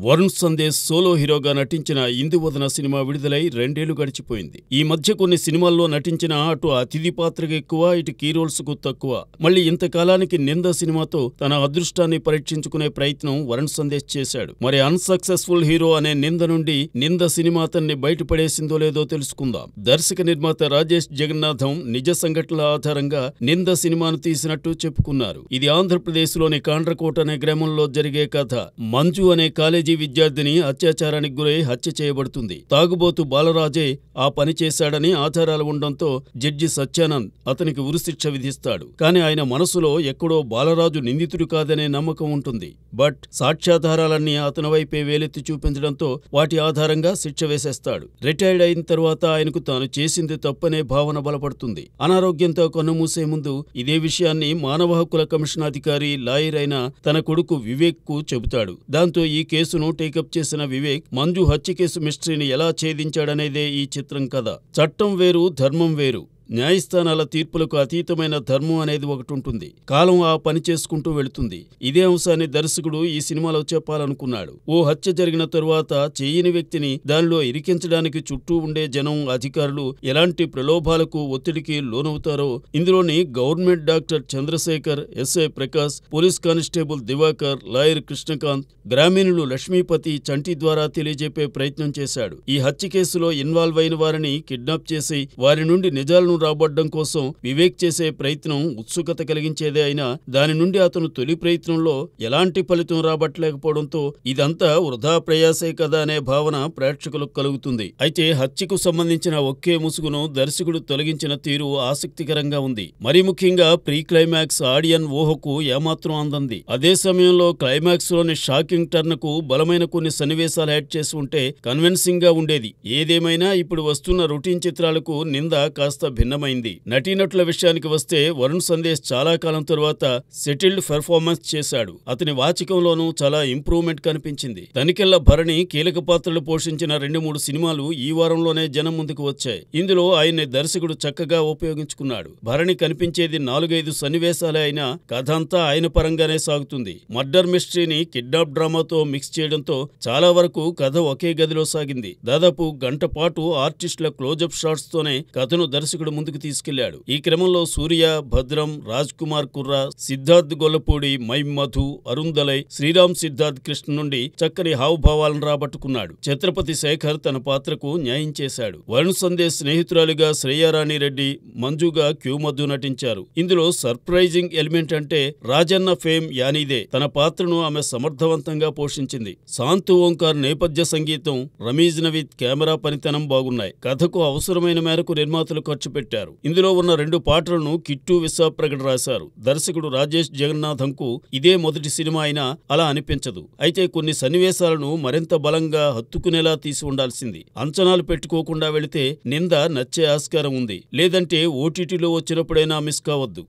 Varun Sandesh solo హీరోగా నటించిన Induvadana cinema విడుదలై 2 ఏళ్లు గడిచిపోయింది. ఈ మధ్య కొన్ని సినిమాల్లో నటించిన అటు అతిథి పాత్రకు ఎక్కువ, ఇటు కీ రోల్స్ కు తక్కువ. మళ్లీ ఇంతకాలానికి నింద సినిమాతో తన అదృష్టాన్ని పరీక్షించుకునే ప్రయత్నం వరుణ్ సందేశ్ చేశాడు. మరి అన్సక్సెస్ఫుల్ హీరో అనే నింద నుండి నింద సినిమా అతన్ని బయటపడేసిందో లేదో తెలుసుకుందాం. దర్శక నిర్మాత రాజేష్ జగన్నాథం నిజ సంఘటనల ఆధారంగా నింద సినిమాను తీసినట్టు చెప్పుకున్నారు. ఇది ఆంధ్రప్రదేశ్లోని కాండ్రకోట అనే గ్రామంలో జరిగే కథ. మంజు అనే కాలేజీ విద్యార్థిని అత్యాచారానికి గురై హత్య చేయబడుతుంది. తాగుబోతు బాలరాజే ఆ పని చేశాడని ఆధారాలు ఉండడంతో జడ్జి సత్యానంద్ అతనికి ఉరిశిక్ష విధిస్తాడు. కానీ ఆయన మనసులో ఎక్కడో బాలరాజు నిందితుడు కాదనే నమ్మకం ఉంటుంది. బట్ సాక్ష్యాధారాలన్నీ అతని వైపే వేలెత్తి చూపించడంతో వాటి ఆధారంగా శిక్ష వేసేస్తాడు. రిటైర్డ్ అయిన తర్వాత ఆయనకు తాను చేసింది తప్పనే భావన బలపడుతుంది. అనారోగ్యంతో కన్నుమూసే ముందు ఇదే విషయాన్ని మానవ హక్కుల కమిషన్ అధికారి, లాయర్ అయిన తన కొడుకు వివేక్ కు చెబుతాడు. దాంతో ఈ కేసును టేకప్ చేసిన వివేక్ మంజు హత్య కేసు మిస్టరీని ఎలా ఛేదించాడనేదే ఈ చిత్రం కథ. చట్టం వేరు, ధర్మం వేరు. న్యాయస్థానాల తీర్పులకు అతీతమైన ధర్మం అనేది ఒకటి ఉంటుంది. కాలం ఆ పని చేసుకుంటూ వెళుతుంది. ఇదే అంశాన్ని దర్శకుడు ఈ సినిమాలో చెప్పాలనుకున్నాడు. ఓ హత్య జరిగిన తరువాత చేయని వ్యక్తిని దానిలో ఇరికించడానికి చుట్టూ ఉండే జనం, అధికారులు ఎలాంటి ప్రలోభాలకు, ఒత్తిడికి లోనవుతారో ఇందులోని government doctor Chandrasekhar, SI Prakash, police constable Divakar, lawyer Krishnakanth, గ్రామీణులు లక్ష్మీపతి, చంటి ద్వారా తెలియజెప్పే ప్రయత్నం చేశాడు. ఈ హత్య కేసులో ఇన్వాల్వ్ అయిన వారిని కిడ్నాప్ చేసి వారి నుండి నిజాలను రాబడ్డం కోసం వివేక్ చేసే ప్రయత్నం ఉత్సుకత కలిగించేదే అయినా దాని నుండి అతను తొలి ప్రయత్నంలో ఎలాంటి ఫలితం రాబట్టలేకపోవడంతో ఇదంతా వృధా ప్రయాసే కదా అనే భావన ప్రేక్షకులకు కలుగుతుంది. అయితే హత్యకు సంబంధించిన ఒకే ముసుగును దర్శకుడు తొలగించిన తీరు ఆసక్తికరంగా ఉంది. మరీ ముఖ్యంగా ప్రీ క్లైమాక్స్ ఆడియన్ ఊహకు ఏమాత్రం అందంది. అదే సమయంలో క్లైమాక్స్ లోని షాకింగ్ టర్న్ కు బలమైన కొన్ని సన్నివేశాలు యాడ్ చేసి ఉంటే కన్విన్సింగ్ గా ఉండేది. ఏదేమైనా ఇప్పుడు వస్తున్న రొటీన్ చిత్రాలకు నింద కాస్త భిన్నమైంది. నటీనటుల విషయానికి వస్తే వరుణ్ సందేశ్ చాలా కాలం తరువాత సెటిల్డ్ పెర్ఫార్మెన్స్ చేశాడు. అతని వాచికంలోనూ చాలా ఇంప్రూవ్మెంట్ కనిపించింది. తనికెళ్ల భరణి కీలక పాత్రలు పోషించిన 2-3 సినిమాలు ఈ వారంలోనే జనం ముందుకు వచ్చాయి. ఇందులో ఆయన్ని దర్శకుడు చక్కగా ఉపయోగించుకున్నాడు. భరణి కనిపించేది 4-5 సన్నివేశాలే అయినా కథ అంతా ఆయన పరంగానే సాగుతుంది. మర్డర్ మిస్టరీని కిడ్నాప్ డ్రామాతో మిక్స్ చేయడంతో చాలా వరకు కథ ఒకే గదిలో సాగింది. దాదాపు గంట పాటు ఆర్టిస్టుల క్లోజప్ షాట్స్ తోనే కథను దర్శకుడు ముందుకు తీసుకెళ్లాడు. ఈ క్రమంలో సూర్య, భద్రం, రాజ్ కుమార్ కుర్రా, సిద్ధార్థ్ గొల్లపూడి, మైమ్ మధు, అరుందలై, శ్రీరామ్ సిద్ధార్థ్ కృష్ణ నుండి చక్కని హావభావాలను రాబట్టుకున్నాడు. ఛత్రపతి శేఖర్ తన పాత్రకు న్యాయం చేశాడు. వరుణ్ సందేశ్ స్నేహితురాలిగా శ్రేయారాణి రెడ్డి, మంజుగా క్యూ మధు నటించారు. ఇందులో సర్ప్రైజింగ్ ఎలిమెంట్ అంటే రాజన్న ఫేమ్ యానీదే. తన పాత్రను ఆమె సమర్థవంతంగా పోషించింది. శాంతు ఓంకార్ నేపథ్య సంగీతం, రమీజ్ నవీద్ కెమెరా పనితనం బాగున్నాయి. కథకు అవసరమైన మేరకు నిర్మాతలు ఖర్చు పెట్టారు. ఇందులో ఉన్న 2 పాటలను కిట్టు విశ్వప్రగడ్ రాశారు. దర్శకుడు రాజేష్ జగన్నాథం కు ఇదే మొదటి సినిమా అయినా అలా అనిపించదు. అయితే కొన్ని సన్నివేశాలను మరింత బలంగా హత్తుకునేలా తీసి ఉండాల్సింది. అంచనాలు పెట్టుకోకుండా వెళితే నింద నచ్చే ఆస్కారం ఉంది. లేదంటే ఓటీటీలో వచ్చినప్పుడైనా మిస్ కావద్దు.